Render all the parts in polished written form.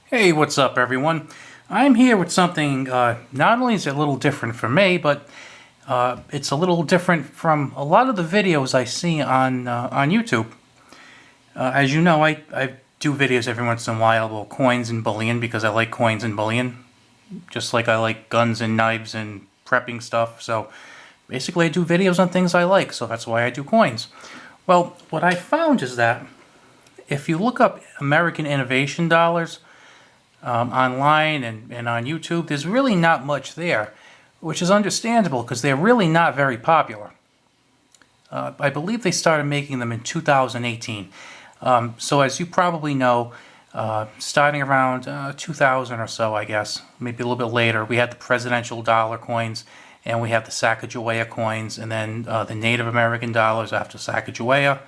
Hey, what's up, everyone? I'm here with something not only is it a little different for me, but it's a little different from a lot of the videos I see on YouTube. As you know, I do videos every once in a while about coins and bullion because I like coins and bullion, just like I like guns and knives and prepping stuff. So basically, I do videos on things I like, so that's why I do coins. Well, what I found is that if you look up American innovation dollars, online and on YouTube, there's really not much there, which is understandable because they're really not very popular. I believe they started making them in 2018. So as you probably know, starting around 2000 or so, I guess, maybe a little bit later, we had the presidential dollar coins and we had the Sacagawea coins and then the Native American dollars after Sacagawea.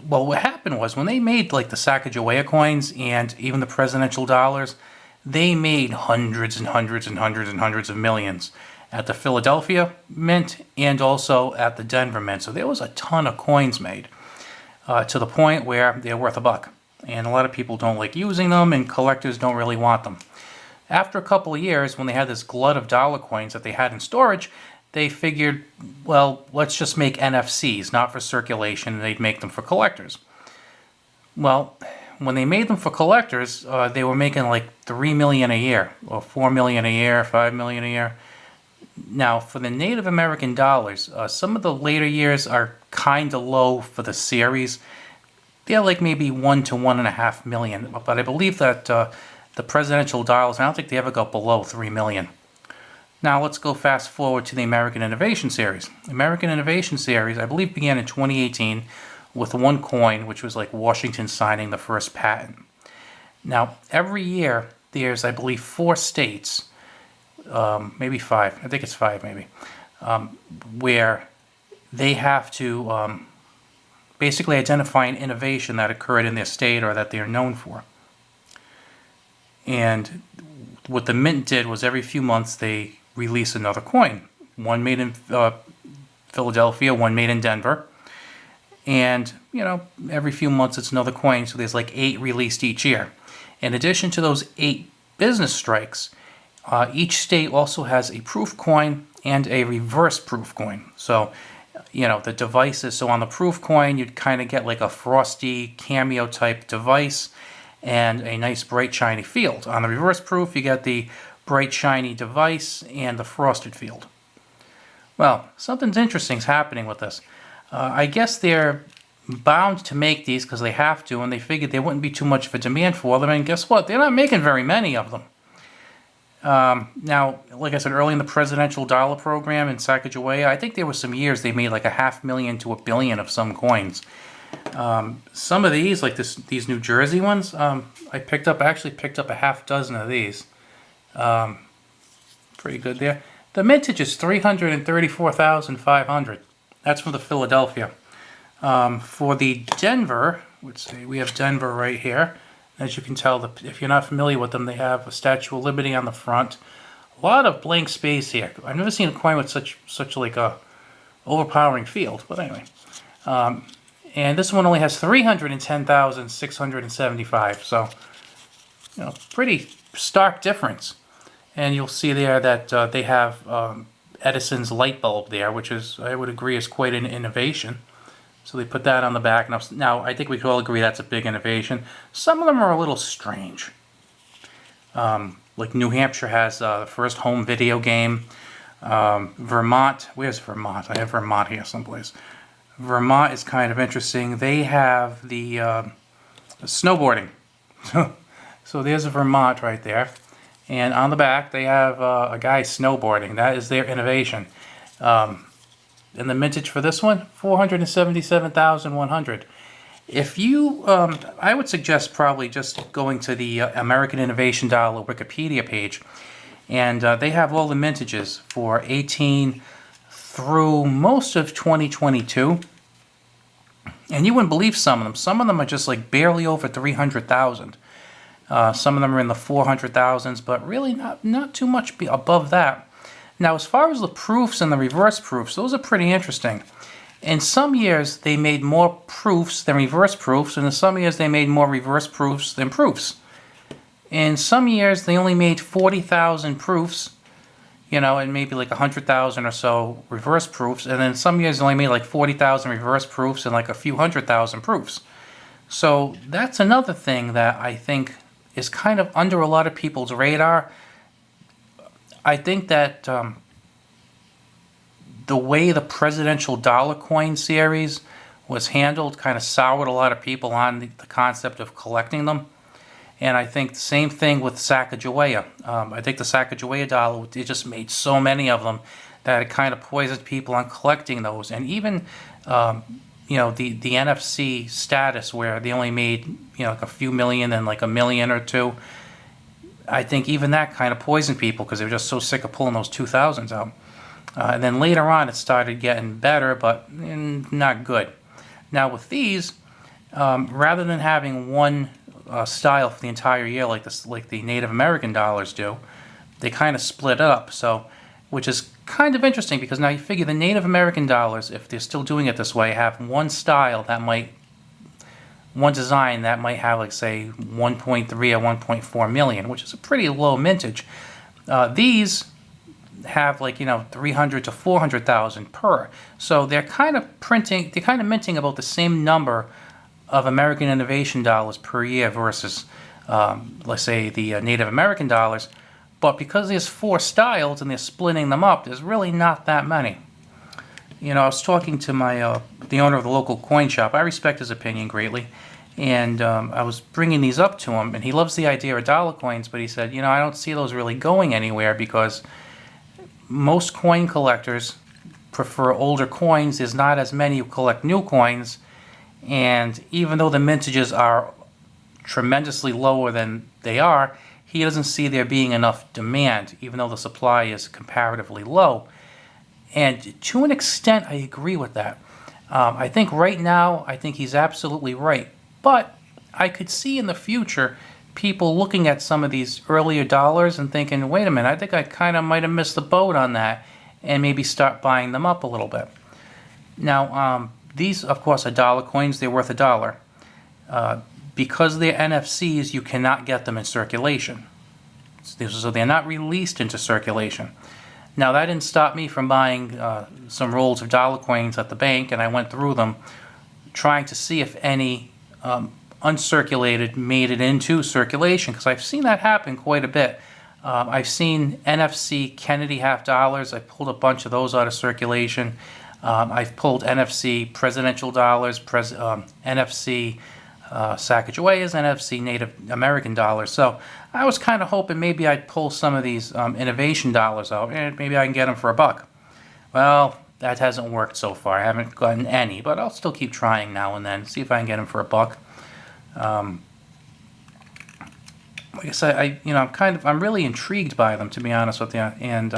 Well, what happened was when they made like the Sacagawea coins and even the presidential dollars, they made hundreds and hundreds and hundreds and hundreds of millions at the Philadelphia Mint and also at the Denver Mint. So there was a ton of coins made to the point where they're worth $1. And a lot of people don't like using them and collectors don't really want them. After a couple of years, when they had this glut of dollar coins that they had in storage, they figured, well, let's just make NFCs, not for circulation, and they'd make them for collectors. Well, when they made them for collectors, they were making like $3 million a year, or $4 million a year, $5 million a year. Now, for the Native American dollars, some of the later years are kind of low for the series. They're like maybe 1 to 1.5 million, but I believe that the presidential dollars, I don't think they ever got below 3 million. Now let's go fast forward to the American Innovation Series. The American Innovation Series, I believe, began in 2018 with one coin, which was like Washington signing the first patent. Now, every year, there's, I believe, 4 states, maybe 5, I think it's 5 maybe, where they have to basically identify an innovation that occurred in their state or that they're known for. And what the Mint did was every few months they release another coin. One made in Philadelphia, one made in Denver. And, you know, every few months it's another coin, so there's like 8 released each year. In addition to those 8 business strikes, each state also has a proof coin and a reverse proof coin. So, you know, the devices, so on the proof coin, you'd kind of get like a frosty cameo type device and a nice bright shiny field. On the reverse proof, you get the bright shiny device and the frosted field. Well, something's interesting is happening with this. I guess they're bound to make these because they have to, and they figured there wouldn't be too much of a demand for them, and guess what? They're not making very many of them. Now, like I said earlier, in the presidential dollar program in Sacagawea, I think there were some years they made like 500,000 to 1 billion of some coins. Some of these, like these New Jersey ones, I actually picked up a half dozen of these. Pretty good there. The mintage is 334,500. That's from the Philadelphia. For the Denver, let's see, we have Denver right here. As you can tell, if you're not familiar with them, they have a Statue of Liberty on the front. A lot of blank space here. I've never seen a coin with such like a overpowering field. But anyway, and this one only has 310,675. So, you know, pretty stark difference. And you'll see there that they have Edison's light bulb there, which is, I would agree, is quite an innovation. So they put that on the back. Now I think we could all agree that's a big innovation. Some of them are a little strange. Like New Hampshire has the first home video game. Vermont, where's Vermont? I have Vermont here someplace. Vermont is kind of interesting. They have the snowboarding. So there's a Vermont right there. And on the back, they have a guy snowboarding. That is their innovation. And the mintage for this one, 477,100. If you, I would suggest probably just going to the American Innovation Dollar Wikipedia page. And they have all the mintages for 18 through most of 2022. And you wouldn't believe some of them. Some of them are just like barely over 300,000. Some of them are in the 400,000s, but really not too much above that. Now, as far as the proofs and the reverse proofs, those are pretty interesting. In some years, they made more proofs than reverse proofs, and in some years, they made more reverse proofs than proofs. In some years, they only made 40,000 proofs, and maybe like 100,000 or so reverse proofs, and then some years, they only made like 40,000 reverse proofs and like a few 100,000 proofs. So that's another thing that I think is kind of under a lot of people's radar. I think that the way the presidential dollar coin series was handled kind of soured a lot of people on the concept of collecting them. And I think the same thing with Sacagawea. I think the Sacagawea dollar, it just made so many of them that it kind of poisoned people on collecting those. And even, the NFC status where they only made, like a few million and like a million or two. I think even that kind of poisoned people because they were just so sick of pulling those 2000s out. And then later on, it started getting better, but not good. Now with these, rather than having one style for the entire year like the Native American dollars do, they kind of split up. So, which is kind of interesting because now you figure the Native American dollars, if they're still doing it this way, have one design that might have like say 1.3 or 1.4 million, which is a pretty low mintage. These have like 300 to 400,000 per. So they're kind of minting about the same number of American innovation dollars per year versus, let's say, the Native American dollars. But because there's 4 styles and they're splitting them up, there's really not that many. I was talking to the owner of the local coin shop. I respect his opinion greatly. And I was bringing these up to him, and he loves the idea of dollar coins, but he said, I don't see those really going anywhere because most coin collectors prefer older coins. There's not as many who collect new coins. And even though the mintages are tremendously lower than they are, he doesn't see there being enough demand, even though the supply is comparatively low. And to an extent, I agree with that. I think right now, I think he's absolutely right. But I could see in the future people looking at some of these earlier dollars and thinking, wait a minute, I think I kind of might have missed the boat on that, and maybe start buying them up a little bit. Now, these, of course, are dollar coins. They're worth $1. Because they're NFCs, you cannot get them in circulation. So they're not released into circulation. Now, that didn't stop me from buying some rolls of dollar coins at the bank, and I went through them trying to see if any uncirculated made it into circulation, because I've seen that happen quite a bit. I've seen NFC Kennedy half dollars. I pulled a bunch of those out of circulation. I've pulled NFC presidential dollars, NFC Sacagaweas, NFC Native American dollars. So I was kind of hoping maybe I'd pull some of these innovation dollars out, and maybe I can get them for $1. Well, that hasn't worked so far. I haven't gotten any, but I'll still keep trying now and then, see if I can get them for $1. Like I said, I'm really intrigued by them, to be honest with you, and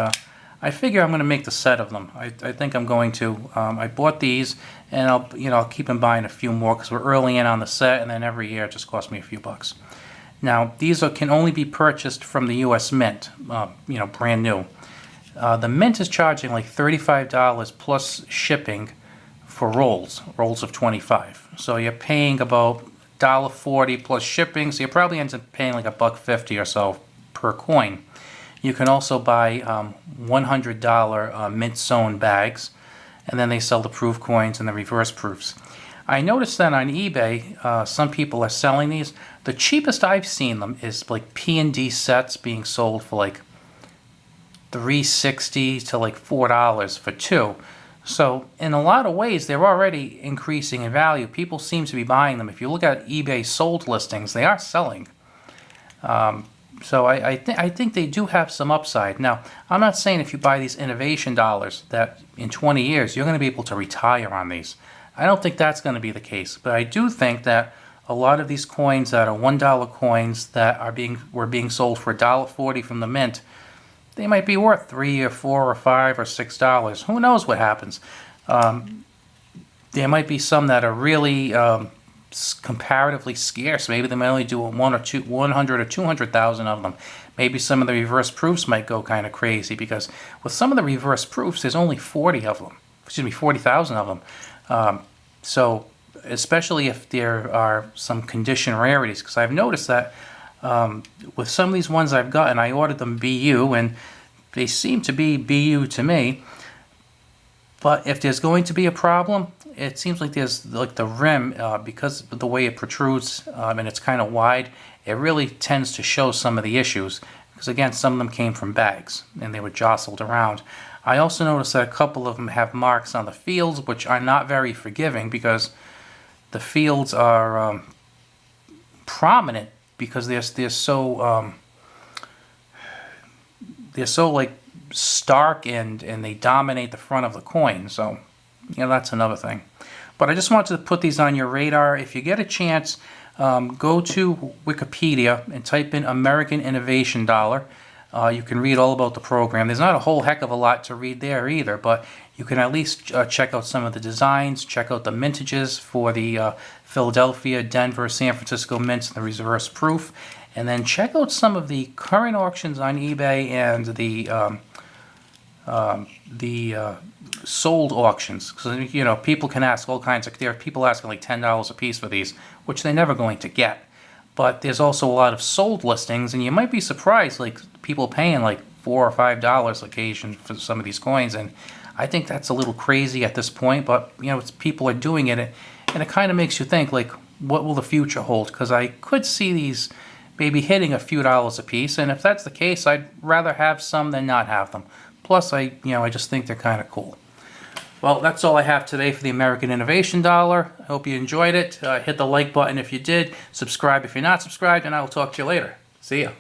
I figure I'm going to make the set of them. I think I'm going to. I bought these, and I'll keep on buying a few more because we're early in on the set, and then every year it just costs me a few bucks. Now, these can only be purchased from the U.S. Mint, brand new. The Mint is charging like $35 plus shipping for rolls of 25. So you're paying about $1.40 plus shipping, so you probably end up paying like $1.50 or so per coin. You can also buy $100 mint sewn bags, and then they sell the proof coins and the reverse proofs. I noticed that on eBay, some people are selling these. The cheapest I've seen them is like P&D sets being sold for like $3.60 to like $4 for 2. So in a lot of ways, they're already increasing in value. People seem to be buying them. If you look at eBay sold listings, they are selling. So I think they do have some upside. Now, I'm not saying if you buy these innovation dollars that in 20 years you're going to be able to retire on these. I don't think that's going to be the case. But I do think that a lot of these coins that are $1 coins that were being sold for $1.40 from the mint, they might be worth $3 or $4 or $5 or $6. Who knows what happens? There might be some that are really comparatively scarce. Maybe they might only do 100 or 200,000 of them. Maybe some of the reverse proofs might go kind of crazy because with some of the reverse proofs, there's only 40 of them 40,000 of them. So especially if there are some condition rarities, because I've noticed that with some of these ones I've gotten, I ordered them BU, and they seem to be BU to me. But if there's going to be a problem, it seems like there's like the rim, because of the way it protrudes and it's kind of wide, it really tends to show some of the issues. Because again, some of them came from bags and they were jostled around. I also noticed that a couple of them have marks on the fields, which are not very forgiving, because the fields are prominent because they're so like stark, and they dominate the front of the coin. So, you know, that's another thing. But I just wanted to put these on your radar. If you get a chance, go to Wikipedia and type in American Innovation Dollar. You can read all about the program. There's not a whole heck of a lot to read there either, but you can at least check out some of the designs, check out the mintages for the Philadelphia, Denver, San Francisco mints, and the reverse proof, and then check out some of the current auctions on eBay and the sold auctions. Because, you know, people can ask all kinds of, there are people asking like $10 a piece for these, which they're never going to get. But there's also a lot of sold listings, and you might be surprised, like people paying like $4 or $5 occasion for some of these coins, and I think that's a little crazy at this point. But you know, people are doing it, and it kind of makes you think, like, what will the future hold? Because I could see these maybe hitting a few dollars a piece, and if that's the case, I'd rather have some than not have them. Plus, I just think they're kind of cool. Well, that's all I have today for the American Innovation Dollar. I hope you enjoyed it. Hit the like button if you did. Subscribe if you're not subscribed, and I will talk to you later. See ya.